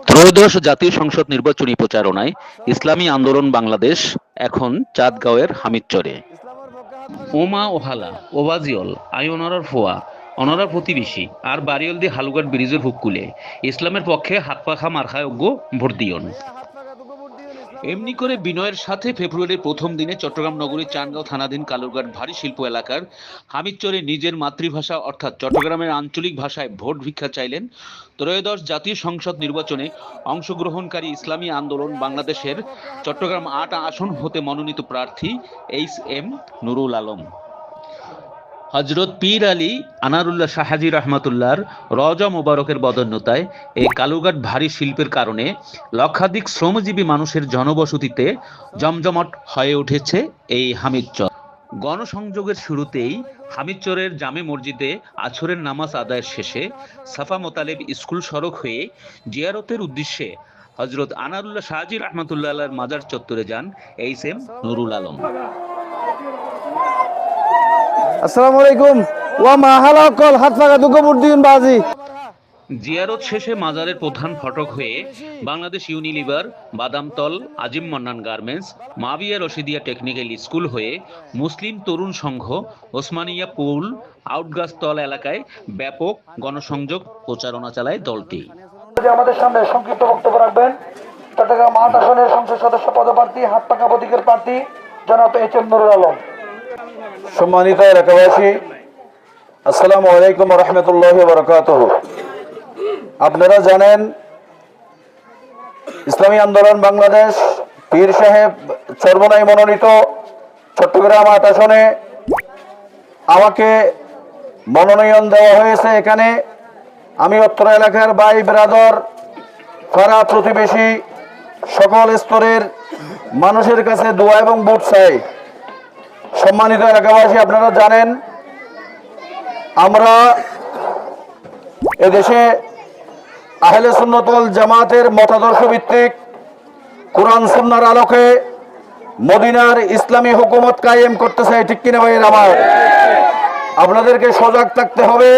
ত্রয়োদশ জাতীয় সংসদ নির্বাচনী প্রচারণায় ইসলামী আন্দোলন বাংলাদেশ এখন চাঁদগাঁওয়ের হামিদচরে। ওমা ওহালা ওবাজিয়ল আই অনরার ফোয়া অনরার প্রতিবেশী আর বাড়িয়ল দি হালুঘাট ব্রিজের হুকুলে ইসলামের পক্ষে হাত পাখা মার্খায় অজ্ঞ ভোট দিয়ন। এমনি করে বিনয়ের সাথে ফেব্রুয়ারির প্রথম দিনে চট্টগ্রাম নগরীর চান্দগাঁও থানাধীন কালুরঘাট ভারী শিল্প এলাকার হামিদচরে নিজের মাতৃভাষা অর্থাৎ চট্টগ্রামের আঞ্চলিক ভাষায় ভোট ভিক্ষা চাইলেন ত্রয়োদশ জাতীয় সংসদ নির্বাচনে অংশগ্রহণকারী ইসলামী আন্দোলন বাংলাদেশের চট্টগ্রাম ৮ আসন হতে মনোনীত প্রার্থী এইচ.এম. নুরুল আলম। হজরত পীর আলী আনারুল্লাহ শাহাজি রহমতুল্লাহর রওজা মোবারকের বদান্যতায় এই কালুরঘাট ভারী শিল্পের কারণে লক্ষাধিক শ্রমজীবী মানুষের জনবসতিতে জমজমাট হয়ে উঠেছে এই হামিদচর। গণসংযোগের শুরুতেই হামিদচরের জামে মসজিদে আছরের নামাজ আদায়ের শেষে সাফা মোতালেব স্কুল সড়ক হয়ে জিয়ারতের উদ্দেশ্যে হজরত আনারুল্লাহ শাহাজি রহমতুল্লাহর মাজার চত্বরে যান এইচ.এম. নুরুল আলম। আসসালামু আলাইকুম ওয়া মাহালা কল হাত ফাকা দুগো মুরদিন বাজি। জিয়ারত শেষে মাজারের প্রধান ফটক হয়ে Bangladesh Unilever, Badamtal, Azim Mannan garments, Mabia Rashidia technical school হয়ে মুসলিম তরুণ সংঘ, ওসমানিয়া পুল, আউটগাছতল এলাকায় ব্যাপক গণসংযোগ প্রচারণা চালায় দলটি। আমাদের সামনে সংক্ষিপ্ত বক্তব্য রাখবেন চট্টগ্রাম ৮ আসনের সংসদ সদস্য পদপ্রার্থী হাত পাকা প্রতীকের প্রার্থী জনাব এইচ.এম. নুরুল আলম। সম্মানিত এলাকাবাসী, আসসালামু আলাইকুম ওয়া রাহমাতুল্লাহি ওয়া বারাকাতুহু। আপনারা জানেন ইসলামী আন্দোলন বাংলাদেশ পীর সাহেব চরমনাই মনোনীত চট্টগ্রাম ৮ আসনে আমাকে মনোনয়ন দেওয়া হয়েছে। এখানে আমি অত্র এলাকার ভাই ব্রাদার, পাড়া প্রতিবেশী সকল স্তরের মানুষের কাছে দোয়া এবং ভোট চাই। সম্মানিত এলাকাবাসী, আপনারা জানেন আমরা এদেশে আহলে সুন্নাত ওয়াল জামাতের মতাদর্শ ভিত্তিক কোরআন সুন্নাহর আলোকে মদিনার ইসলামী হুকুমত কায়েম করতে চাই, ঠিক কিনা ভাই? আমার আপনাদেরকে সজাগ থাকতে হবে।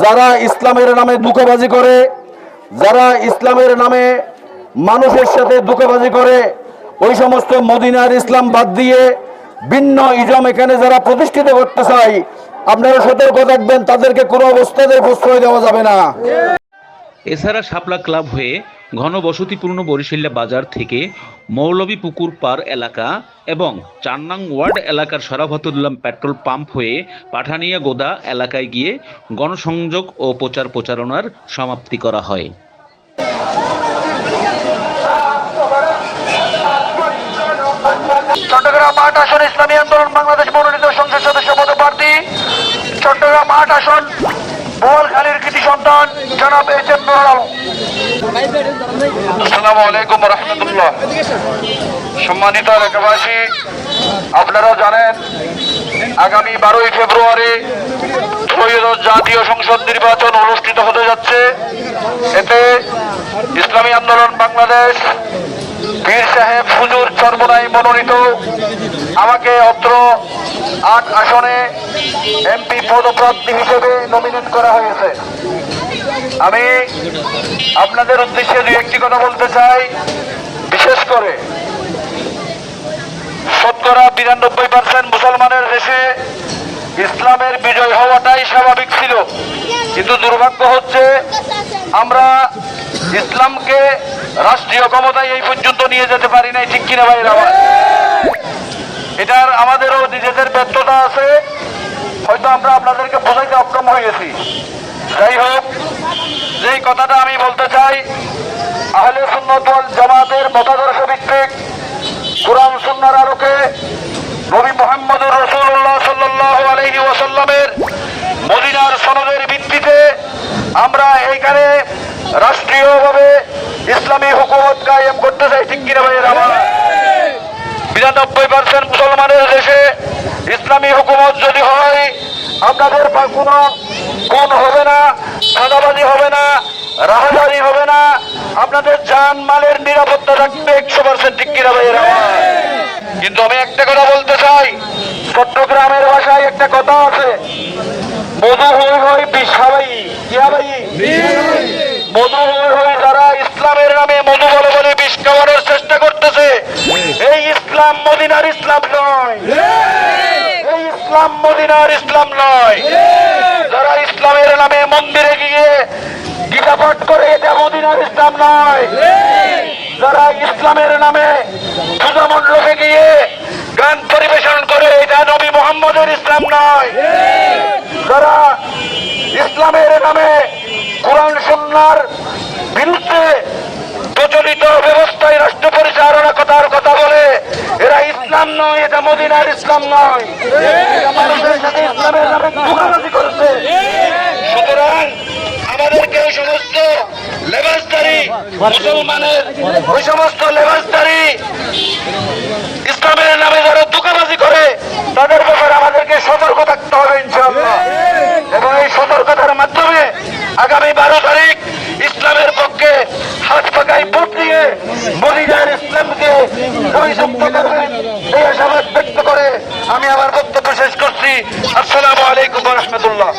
যারা ইসলামের নামে ধোঁকাবাজি করে, যারা ইসলামের নামে মানুষের সাথে ধোঁকাবাজি করে, ওই সমস্ত মদিনার ইসলাম বাদ দিয়ে ভিন্ন ইজম এখানে যারা প্রতিষ্ঠিত করতে চায়, আপনারা সতর্ক থাকবেন, তাদেরকে কোনো অবস্থাতেই প্রশ্রয় দেওয়া যাবে না। এছাড়া শাপলা ক্লাব হয়ে ঘনবসতিপূর্ণ বরিশাল্লা বাজার থেকে মৌলভী পুকুর পার এলাকা এবং ৪ নং ওয়ার্ড এলাকার শরাফতুল্লাহ পেট্রোল পাম্প হয়ে পাঠানিয়া গোদা এলাকায় গিয়ে গণসংযোগ ও প্রচারণার সমাপ্তি করা হয়। চট্টগ্রাম ৮ আসন ইসলামী আন্দোলন বাংলাদেশ মনোনীত সংসদ সদস্য পদপ্রার্থী চট্টগ্রাম ৮ আসন বোয়ালখালীর কৃতি সন্তান জনাব এইচ.এম. নুরুল আলম। আসসালামু আলাইকুম ওয়া রাহমাতুল্লাহ। সম্মানিত এলাকাবাসী, আপনারা জানেন আগামী 12ই ফেব্রুয়ারি ত্রয়োদশ জাতীয় সংসদ নির্বাচন অনুষ্ঠিত হতে যাচ্ছে। এতে ইসলামী আন্দোলন বাংলাদেশ পীর সাহেব হুজুর চরমনাই মনোনীত আমাকে অত্র ৮ আসনে এমপি পদপ্রার্থী হিসেবে নমিনেট করা হয়েছে। আমি আপনাদের উদ্দেশ্যে দুই একটি কথা বলতে চাই। বিশেষ করে শতকরা ৯২% মুসলমানের দেশে ইসলামের বিজয় হওয়াটাই স্বাভাবিক ছিল, কিন্তু দুর্ভাগ্য হচ্ছে আমরা ইসলামকে রাষ্ট্রীয় ক্ষমতায় এই পর্যন্ত নিয়ে যেতে পারি নাই, ঠিক কিনা ভাই? এটার আমাদেরও নিজেদের ব্যর্থতা আছে, হয়তো আমরা আপনাদেরকে বোঝাইতে অক্ষম হয়ে গেছি। যাই হোক, যেই কথাটা আমি বলতে চাই, আহলে সুন্নাত ওয়াল জামাতের মতাদর্শ ভিত্তিক কোরআন সুন্নাহর আলোকে নবী মুহাম্মদুর রাসূলুল্লাহ সাল্লাল্লাহু আলাইহি ওয়াসাল্লামের মদিনার সনদের ভিত্তিতে আমরা এইখানে রাষ্ট্রীয়ভাবে ইসলামী হুকুমত কায়েম করতে চাই, ঠিক কিনা ভাই? আমার ৯২% মুসলমানের দেশে ইসলামী হুকুমত যদি হয়, আপনাদের কোনো খুন হবে না, চাঁদাবাজি হবে না, রাহাজানি হবে না, আপনাদের জান মালের নিরাপত্তা থাকবে ১০০%, ঠিক কিনা ভাই? কিন্তু আমি একটা কথা বলতে চাই, চট্টগ্রামের ভাষায় একটা কথা আছে, মধু হই হই বিষ খাওয়াই। মধু হয়ে যারা ইসলামের নামে মধু বলে বলে বিষ খাওয়ানোর চেষ্টা করতেছে, এই ইসলাম মদিনার ইসলাম নয়, এই ইসলাম মদিনার ইসলাম নয়। যারা ইসলামের নামে মন্দিরে গিয়ে গীতা পাঠ করে, এটা মদিনার ইসলাম নয়। যারা ইসলামের নামে পূজা মণ্ডপে গিয়ে গান পরিবেশন করে, এটা নবী মুহাম্মদের ইসলাম নয়। যারা ইসলামের নামে কোরআন সুন্নাহর বিরুদ্ধে প্রচলিত ব্যবস্থায় রাষ্ট্র পরিচালনা কথার কথা বলে, এরা ইসলাম নয়, এটা মদিনার ইসলাম নয়। এরা মানুষের সাথে ইসলামের নামে ধোঁকাবাজি করেছে। সুতরাং আমাদেরকে ওই সমস্ত লেবাসদারি মুসলমানের, ওই সমস্ত লেবাসদারি ইসলামের নামে যারা ধোঁকাবাজি করে, তাদের ব্যাপারে আমাদেরকে সতর্ক থাকতে হবে ইনশাআল্লাহ। এবং এই সতর্কতার মাধ্যমে আগামী 12 তারিখ ইসলামের পক্ষে হাত পাকায় ভোট দিয়ে মদিনার ইসলামকে পরিশুদ্ধ করবেন, এই আশাবাদ ব্যক্ত করে আমি আমার বক্তব্য শেষ করছি। আসসালামু আলাইকুম ওয়া রাহমাতুল্লাহ।